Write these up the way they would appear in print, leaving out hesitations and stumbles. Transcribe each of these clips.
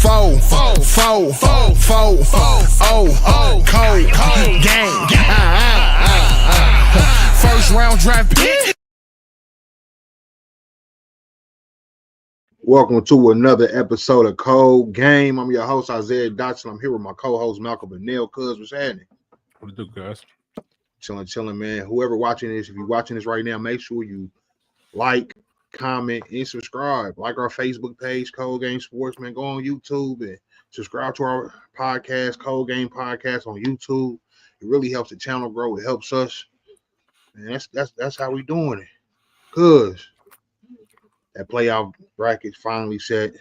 Cold game. First round draft pick. Welcome to another episode of Cold Game. I'm your host, Isaiah Dotson. I'm here with my co-host, Malcolm Bennell. Cuz, what's happening? What do, guys? Chilling, man. Whoever watching this, if you're watching this right now, make sure you like, comment, and subscribe. Like our Facebook page, Cold Game Sports, man. Go on YouTube and subscribe to our podcast, Cold Game Podcast on YouTube. It really helps the channel grow. It helps us. And that's how we doing it. Cuz that playoff bracket finally set.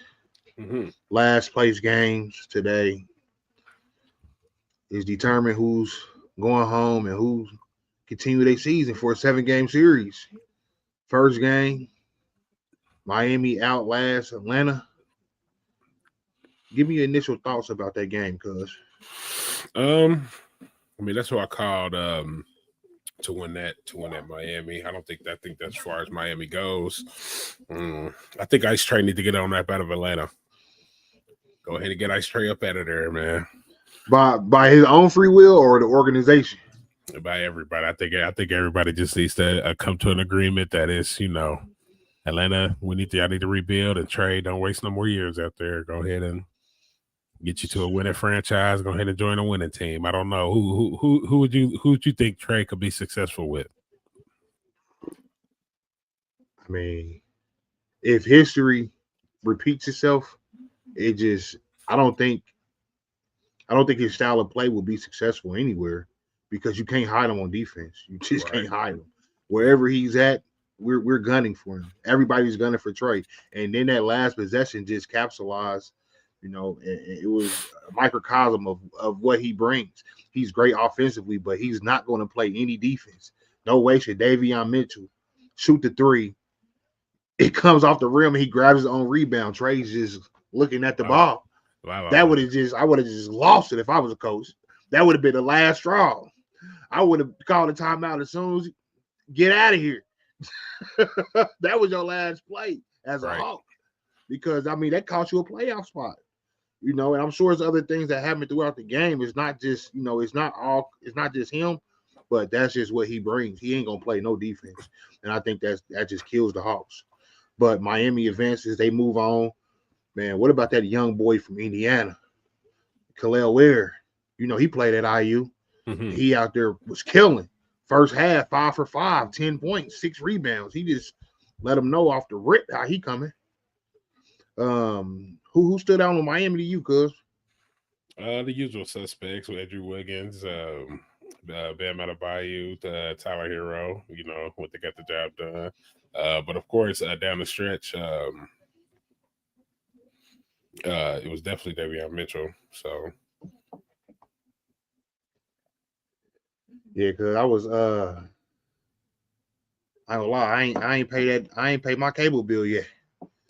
Last place games today is determined who's going home and who's continue their season for a 7-game series. First game, Miami outlast Atlanta. Give me your initial thoughts about that game, cuz. I mean, that's what I called to win that Miami. I think that's as far as Miami goes. I think Ice Trae need to get on that out of Atlanta. Go ahead and get Ice Trae up out of there, man. By his own free will or the organization? By everybody. I think everybody just needs to come to an agreement that is, Atlanta, I need to rebuild and trade. Don't waste no more years out there. Go ahead and get you to a winning franchise. Go ahead and join a winning team. I don't know who would you think Trae could be successful with? I mean, if history repeats itself, I don't think his style of play will be successful anywhere because you can't hide him on defense. You just can't hide him. Wherever he's at, we're gunning for him. Everybody's gunning for Trae. And then that last possession just capsulized. It was a microcosm of what he brings. He's great offensively, but he's not going to play any defense. No way should Davion Mitchell shoot the three. It comes off the rim and he grabs his own rebound. Trae's just looking at the ball. Wow. I would have just lost it if I was a coach. That would have been the last straw. I would have called a timeout as soon as get out of here. That was your last play as a Hawk. Because that cost you a playoff spot. And I'm sure there's other things that happen throughout the game. It's not just, it's not just him, but that's just what he brings. He ain't gonna play no defense. And I think that just kills the Hawks. But Miami advances, they move on. Man, what about that young boy from Indiana? Khalil Ware. He played at IU. He out there was killing. First half, 5 for 5, 10 points, 6 rebounds. He just let them know off the rip how he coming. Who stood out on Miami to you, cuz? The usual suspects with Andrew Wiggins, Bam Adebayo, Tyler Hero, what they got the job done. But of course, down the stretch, it was definitely Davion Mitchell. So yeah, cuz I was I don't lie, I ain't paid my cable bill yet.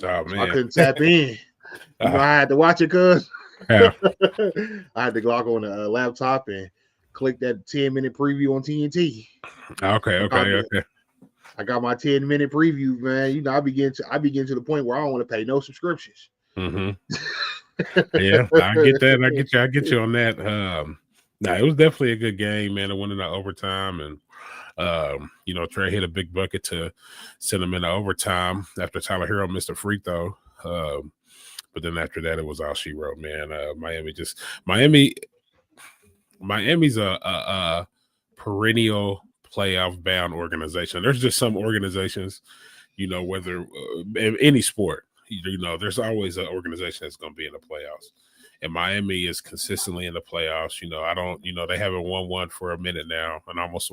Oh man, so I couldn't tap in. I had to watch it, cuz. Yeah. I had to log on the laptop and click that 10-minute preview on TNT. Okay. I got my 10-minute preview, man. I begin to the point where I don't want to pay no subscriptions. Yeah, I get that. I get you on that. It was definitely a good game, man. It went into overtime, and Trae hit a big bucket to send him into overtime after Tyler Hero missed a free throw. But then after that, it was all she wrote, man. Miami's a perennial playoff bound organization. There's just some organizations, whether in any sport, there's always an organization that's going to be in the playoffs. And Miami is consistently in the playoffs. They haven't won one for a minute now, and almost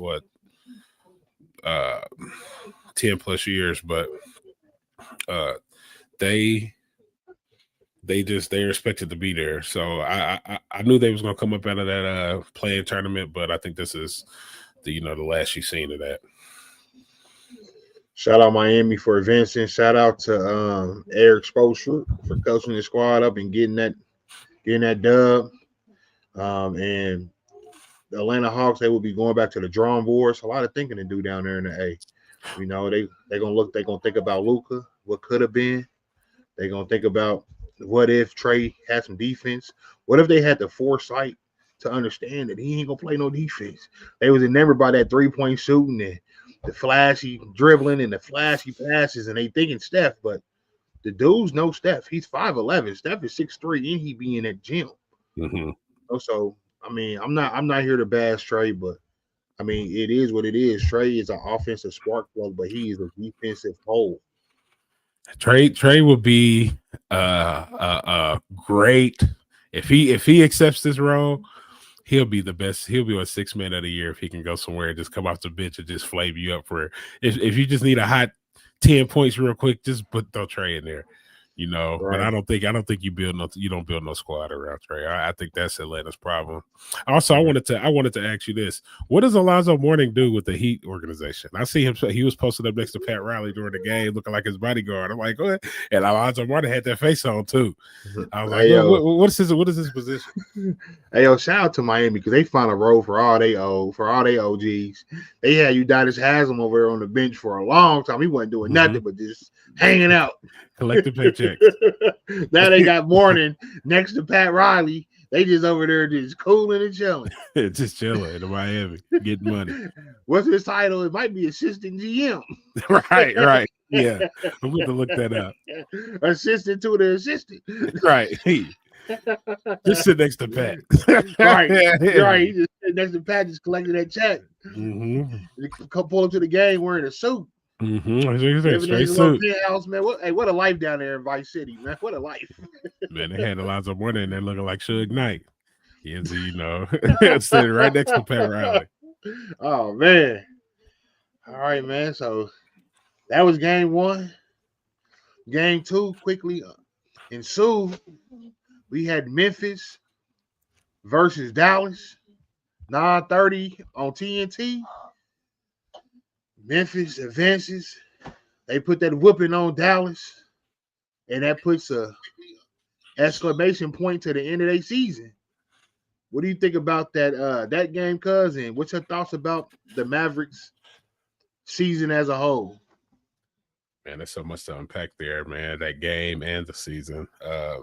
10 plus years, but they're expected to be there. So I knew they was gonna come up out of that playing tournament, but I think this is the last you've seen of that. Shout out Miami for advancing. Shout out to Eric Spoelstra for coaching the squad up and getting that dub. And the Atlanta Hawks, they will be going back to the drawing boards. A lot of thinking to do down there in the A. They're gonna think about Luka, what could have been. They're gonna think about What if Trey had some defense? What if they had the foresight to understand that he ain't gonna play no defense? They was enamored by that 3-point shooting and the flashy dribbling and the flashy passes, and they thinking Steph, but the dudes know Steph. He's 5'11". Steph is 6'3", and he be in that gym. Mm-hmm. So I mean, I'm not here to bash Trey, but I mean, it is what it is. Trey is an offensive spark plug, but he is a defensive hole. Trey will be great if he accepts this role. He'll be the best. He'll be a 6 man of the year if he can go somewhere and just come off the bench and just flame you up for. If you just need a hot 10 points real quick, just throw Trey in there. You know, Right. but I don't think you don't build no squad around Trey. I think that's Atlanta's problem. Also, I wanted to ask you this: what does Alonzo Mourning do with the Heat organization? I see him; he was posted up next to Pat Riley during the game, looking like his bodyguard. I'm like, go ahead. And Alonzo Mourning had that face on too. I was like, what is his position? Hey, yo, shout out to Miami because they found a role for all they OGs. They had Udonis Haslam over there on the bench for a long time. He wasn't doing nothing but just hanging out. Collecting paychecks. Now they got Mourning next to Pat Riley. They just over there just cooling and chilling. Just chilling in Miami, getting money. What's his title? It might be assistant GM. Right. Yeah. I'm going to look that up. Assistant to the assistant. Right. Just sit next to Pat. Right. He just sit next to Pat, just collecting that check. Mm-hmm. Pull up to the game wearing a suit. Mm-hmm. Straight suit. Penthouse, man. What a life down there in Vice City, man. What a life. Man, they had Alonzo Mourning and they're looking like Suge Knight. He is, sitting right next to Pat Riley. Oh, man. All right, man. So that was game one. Game two quickly ensued. We had Memphis versus Dallas, 9:30 on TNT. Memphis advances. They put that whooping on Dallas, and that puts a exclamation point to the end of their season. What do you think about that game, cousin? What's your thoughts about the Mavericks season as a whole? Man, there's so much to unpack there, man. That game and the season. I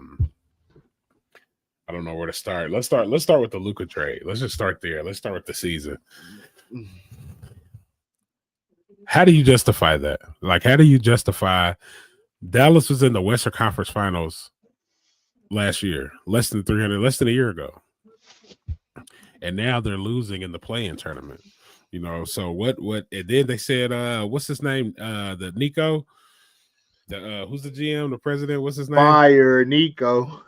don't know where to start. Let's start with the Luka trade. Let's just start there. Let's start with the season. How do you justify that? Like, how do you justify Dallas was in the Western Conference Finals last year, less than a year ago. And now they're losing in the play-in tournament. So what and then they said, what's his name? The Nico, who's the GM, the president, what's his name? Fire Nico.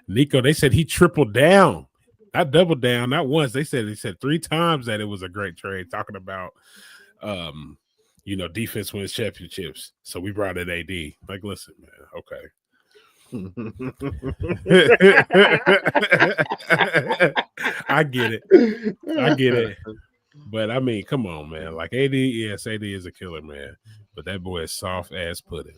They said he tripled down, not doubled down, not once. They said 3 times that it was a great trade, talking about defense wins championships. So we brought in AD. Like, listen, man, okay. I get it. But I mean, come on, man. Like AD is a killer, man. But that boy is soft as pudding.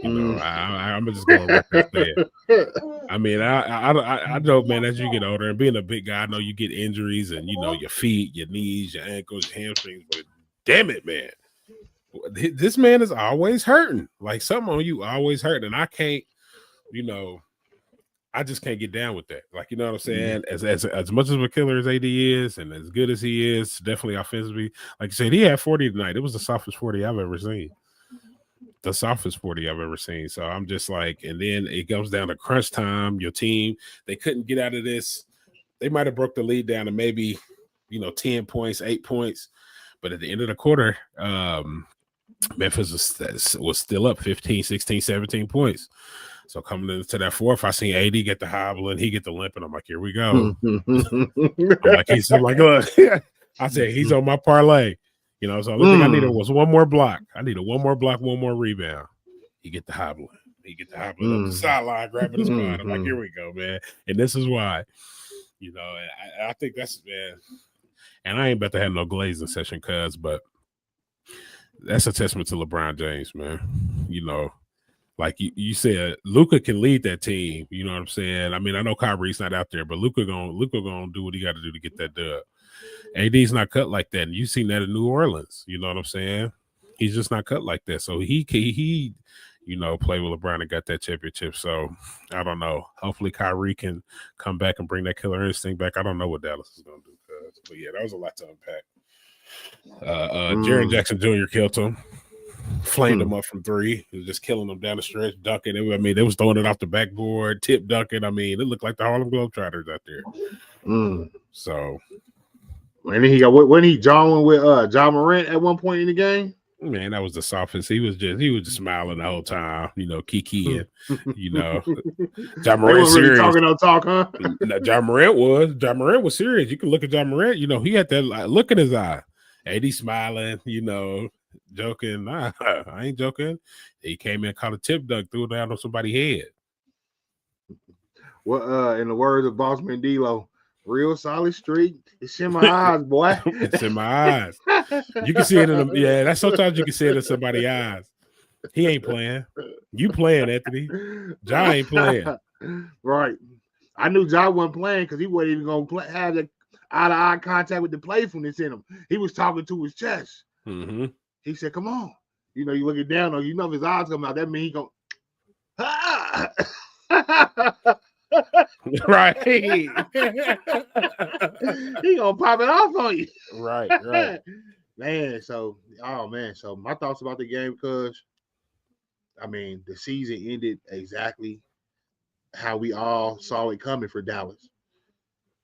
I'm just going to record that. I mean, I know, man, as you get older and being a big guy, I know you get injuries and your feet, your knees, your ankles, your hamstrings. But damn it, man, this man is always hurting. Like something on you always hurting, and I can't. I just can't get down with that. Like, you know what I'm saying? As much of a killer as AD is, and as good as he is, definitely offensively. Like you said, he had 40 tonight. It was the softest 40 I've ever seen. The softest 40 I've ever seen. So I'm just like, and then it comes down to crunch time. Your team, they couldn't get out of this. They might have broke the lead down to maybe, 10 points, 8 points. But at the end of the quarter, Memphis was still up 15, 16, 17 points. So coming into that fourth, I seen AD get the hobbling, he get the limping. I'm like, here we go. I'm like, look, I said he's on my parlay. So the only thing I needed was one more block. I needed one more block, one more rebound. He get the hobbling. Up the sideline, grabbing his spot. I'm like, here we go, man. And this is why, I think that's, man. And I ain't about to have no glazing session, but that's a testament to LeBron James, man. Like you said, Luka can lead that team. You know what I'm saying? I mean, I know Kyrie's not out there, but Luka gonna do what he got to do to get that dub. AD's not cut like that, and you seen that in New Orleans. You know what I'm saying? He's just not cut like that. So he play with LeBron and got that championship. So I don't know. Hopefully Kyrie can come back and bring that killer instinct back. I don't know what Dallas is going to do. But yeah, that was a lot to unpack. Jaren Jackson Jr. killed him. Flamed him up from 3. He was just killing them down the stretch, dunking. They was throwing it off the backboard, tip dunking. It looked like the Harlem Globetrotters out there. So, and then he jawing with John Morant at one point in the game. Man, that was the softest. He was just smiling the whole time, Kiki and John Morant serious. Really talking no talk, huh? John Morant was serious. You can look at John Morant. He had that look in his eye, and he's smiling. Joking. Nah, I ain't joking. He came in, caught a tip dunk, threw it down on somebody's head. Well, in the words of Bossman D-Lo, real solid streak. It's in my eyes, boy. It's in my eyes. You can see it in them. Yeah, that's sometimes you can see it in somebody's eyes. He ain't playing. You playing, Anthony. John ain't playing. Right. I knew John wasn't playing because he wasn't even going to have that eye-to-eye contact with the playfulness in him. He was talking to his chest. Mm-hmm. He said, come on. You looking down on if his eyes come out, that means he going right. He gonna pop it off on you. Right. Man, so my thoughts about the game, because the season ended exactly how we all saw it coming for Dallas.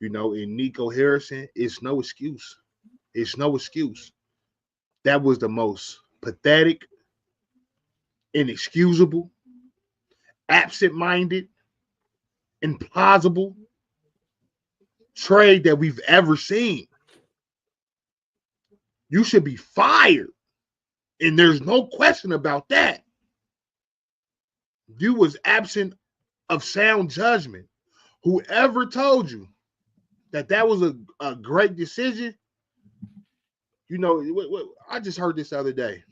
In Nico Harrison, it's no excuse. It's no excuse. That was the most pathetic, inexcusable, absent-minded, implausible trade that we've ever seen. You should be fired. And there's no question about that. You was absent of sound judgment. Whoever told you that was a great decision, I just heard this the other day.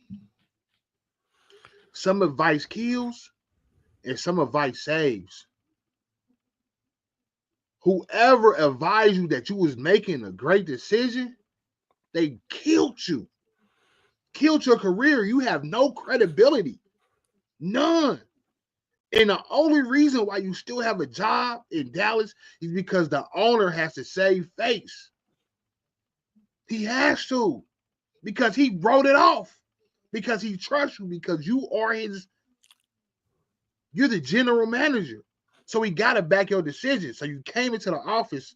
Some advice kills and some advice saves. Whoever advised you that you was making a great decision, they killed you. Killed your career. You have no credibility. None. And the only reason why you still have a job in Dallas is because the owner has to save face. He has to. Because he wrote it off. Because he trusts you. Because you're the general manager. So he got to back your decision. So you came into the office.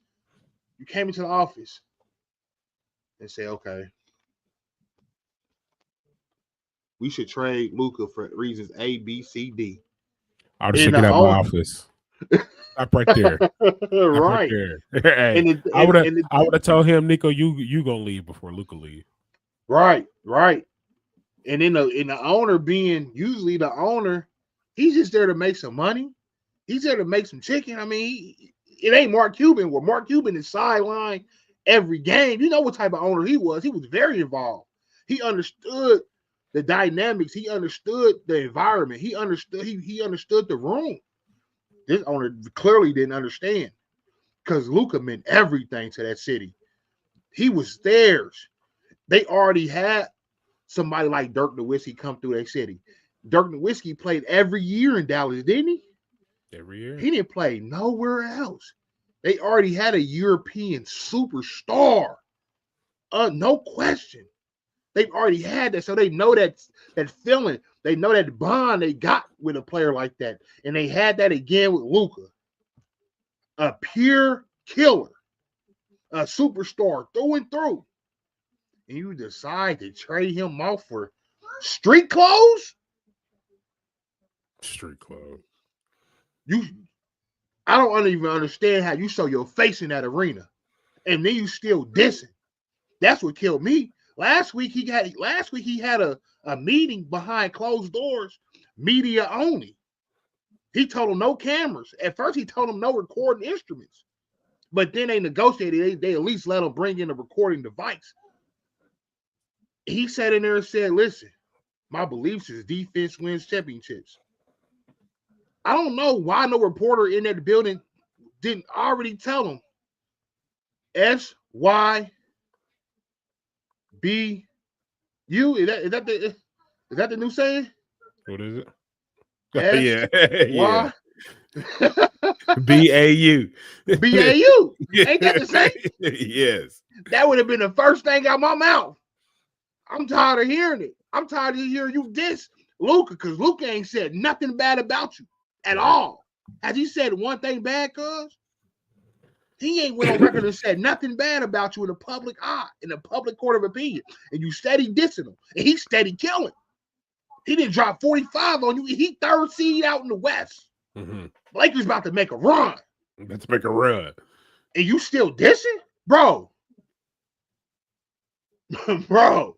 And say, okay, we should trade Luka for reasons A, B, C, D. I'll just take it out of my office. Stop right there. Right. Hey, I would have told him, Nico, you gonna leave before Luka leave. Right. And in the owner being usually the owner, he's just there to make some money. He's there to make some chicken. It ain't Mark Cuban. Where Mark Cuban is sidelined every game. You know what type of owner he was. He was very involved. He understood the dynamics. He understood the environment. He understood the room. This owner clearly didn't understand, because Luka meant everything to that city. He was theirs. They already had somebody like Dirk Nowitzki come through that city. Dirk Nowitzki played every year in Dallas, didn't he? Every year. He didn't play nowhere else. They already had a European superstar. No question. They've already had that. So they know that feeling. They know that bond they got with a player like that. And they had that again with Luka. A pure killer. A superstar through and through. And you decide to trade him off for street clothes? Street clothes. I don't even understand how you show your face in that arena, and then you still dissing. That's what killed me. Last week he had a meeting behind closed doors, media only. He told them no cameras. At first he told them no recording instruments, but then they negotiated. They at least let him bring in a recording device. He sat in there and said, "Listen, my beliefs is defense wins championships." I don't know why no reporter in that building didn't already tell him SYBU. Is that the new saying? What is it? Yeah, Y BAU. BAU. Ain't that the same? Yes. That would have been the first thing out my mouth. I'm tired of hearing it. I'm tired of hearing you diss Luka because Luka ain't said nothing bad about you at all. Has he said one thing bad, cuz? He ain't went on record and said nothing bad about you in the public eye, in the public court of opinion. And you steady dissing him. And he steady killing. He didn't drop 45 on you. He third seed out in the West. Mm-hmm. Lakers about to make a run. Let's make a run. And you still dissing? Bro. Bro.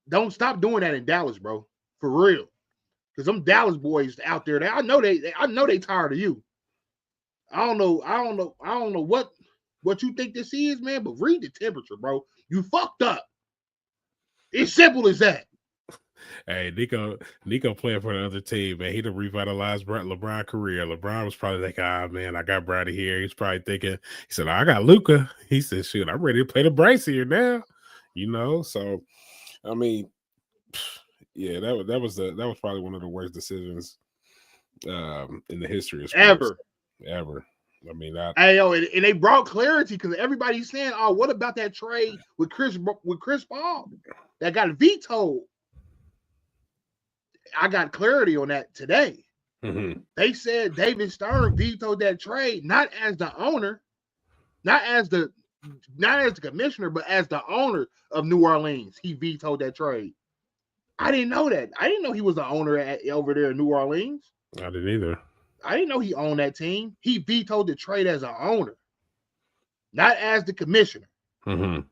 Don't stop doing that in Dallas, bro. For real. Because them Dallas boys out there, I know they tired of you. I don't know what you think this is, man, but read the temperature, bro. You fucked up. It's simple as that. Hey, Nico playing for the other team, man. He done revitalized LeBron's career. LeBron was probably like, man, I got Brady here. He's probably thinking, he said, I got Luka. He said, shoot, I'm ready to play the Bryce here now. So I mean, yeah, that was probably one of the worst decisions in the history of sports. Ever. I mean, and they brought clarity because everybody's saying, "Oh, what about that trade with Chris Paul that got vetoed?" I got clarity on that today. Mm-hmm. They said David Stern vetoed that trade, not as the owner, not as the commissioner, but as the owner of New Orleans. He vetoed that trade. I didn't know that. I didn't know he was the owner over there in New Orleans. I didn't either. I didn't know he owned that team. He vetoed the trade as an owner, not as the commissioner. Mm-hmm.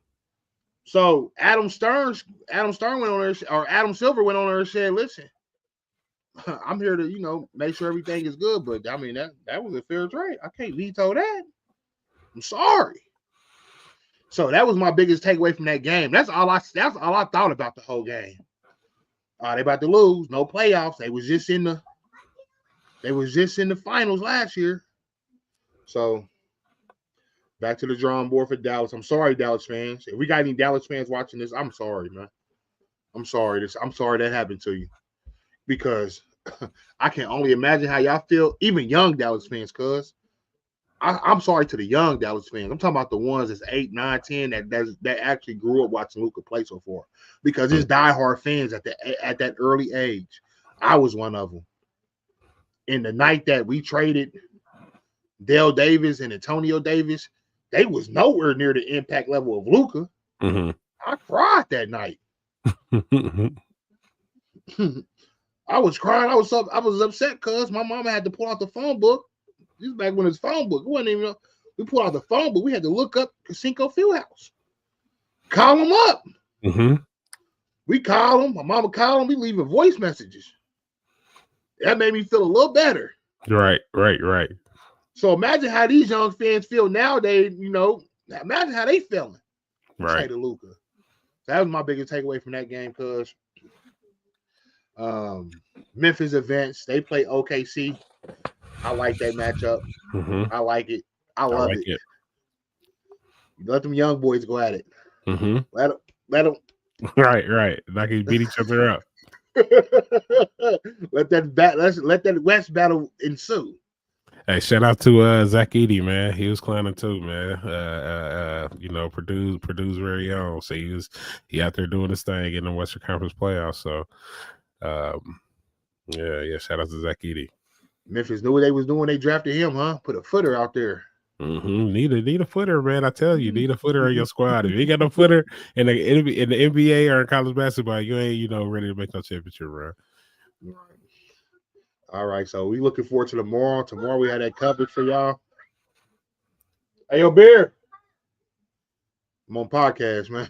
So Adam Silver went on there and said, "Listen, I'm here to make sure everything is good, but I mean that was a fair trade. I can't veto that. I'm sorry." So that was my biggest takeaway from that game. That's all I thought about the whole game. They about to lose, no playoffs. They was just in the finals last year. So back to the drawing board for Dallas. I'm sorry, Dallas fans. If we got any Dallas fans watching this, I'm sorry, man. I'm sorry that happened to you. Because I can only imagine how y'all feel, even young Dallas fans, cuz. I'm sorry to the young Dallas fans. I'm talking about the ones that's 8, 9, 10 that actually grew up watching Luka play so far. Because it's diehard fans at that early age. I was one of them. In the night that we traded Dale Davis and Antonio Davis, they was nowhere near the impact level of Luka. Mm-hmm. I cried that night. I was crying. I was upset because my mama had to pull out the phone book. This is back when it's phone book. It wasn't even. We pulled out the phone book. We had to look up Cinco Fieldhouse. Call them up. Mm-hmm. We call them. My mama called them. We leaving voice messages. That made me feel a little better. Right. So imagine how these young fans feel nowadays. Imagine how they feeling. Right. Say to Luka. That was my biggest takeaway from that game because Memphis Events, they play OKC. I like that matchup. Mm-hmm. I like it. I love it. Let them young boys go at it. Mm-hmm. Let them. Right. Like they beat each other up. Let that West battle ensue. Hey, shout out to Zach Edey, man. He was clowning too, man. Purdue's very own. So he out there doing his thing in the Western Conference playoffs. So yeah, shout out to Zach Edey. Memphis knew what they was doing. They drafted him, huh? Put a footer out there. Mm-hmm. Need a footer, man. I tell you, need a footer on your squad. If you ain't got no footer in the NBA or in college basketball, you ain't ready to make no championship run. All right, so we looking forward to tomorrow. Tomorrow we had that coverage for y'all. Hey, yo, Bear. I'm on podcast, man.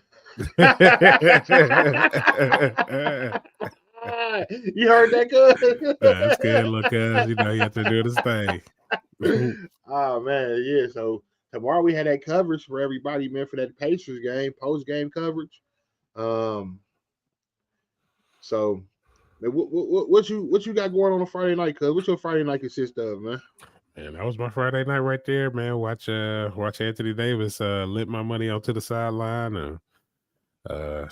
You heard that good? That's good. Look, you have to do this thing. Oh, man, yeah. So tomorrow we had that coverage for everybody, man, for that Pacers game, post-game coverage. So what you got going on Friday night, cuz? What's your Friday night consist of, man? And that was my Friday night right there, man. Watch Anthony Davis lit my money onto the sideline and I'm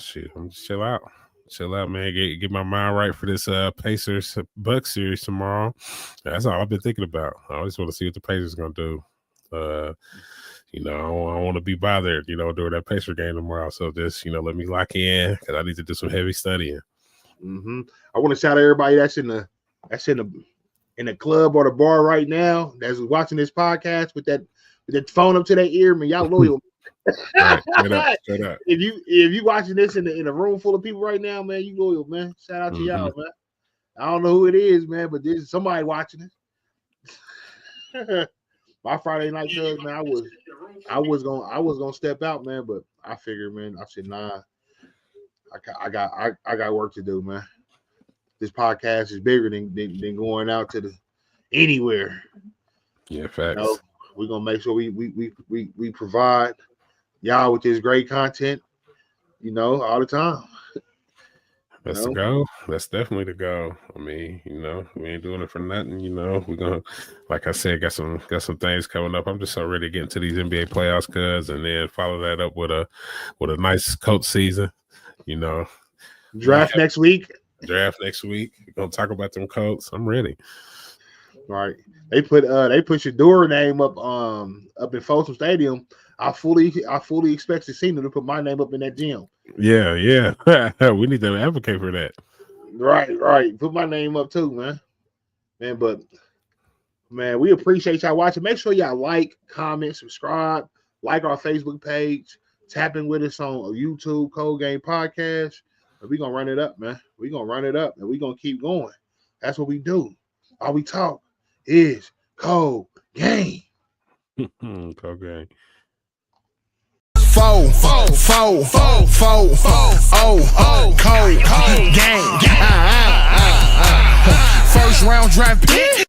just chill out. Chill out, man. Get my mind right for this Pacers Bucks series tomorrow. That's all I've been thinking about. I always want to see what the Pacers gonna do. You know, I don't want to be bothered, you know, during that Pacer game tomorrow. So just, you know, let me lock in because I need to do some heavy studying. Mm-hmm. I want to shout out everybody that's in the club or the bar right now that's watching this podcast with that phone up to their ear, man. Y'all loyal. Right. Straight up. If you watching this in a room full of people right now, man, you loyal, man. Shout out to y'all, man. I don't know who it is, man, but there's somebody watching it. My Friday night cuz, man, I was gonna step out, man, but I figured, man, I said, nah, I got work to do, man. This podcast is bigger than going out to anywhere. Yeah, facts. You know, we're gonna make sure we provide y'all with this great content, you know, all the time. That's the goal. That's definitely the goal. I mean, you know, we ain't doing it for nothing. You know, we're gonna, like I said, got some things coming up. I'm just so ready to get into these NBA playoffs, cuz, and then follow that up with a nice coach season. You know, draft next week. We're gonna talk about them coats. I'm ready. Right. They put Shador name up in Folsom Stadium. I fully expect the senior to put my name up in that gym. Yeah. We need to advocate for that. Right. Put my name up too, man. But we appreciate y'all watching. Make sure y'all like, comment, subscribe, like our Facebook page, tap in with us on YouTube, Cold Game Podcast. We're gonna run it up, man. We're gonna run it up and we're gonna keep going. That's what we do. All we talk is Cold Game. Cold Game. Cold game. First round draft pick.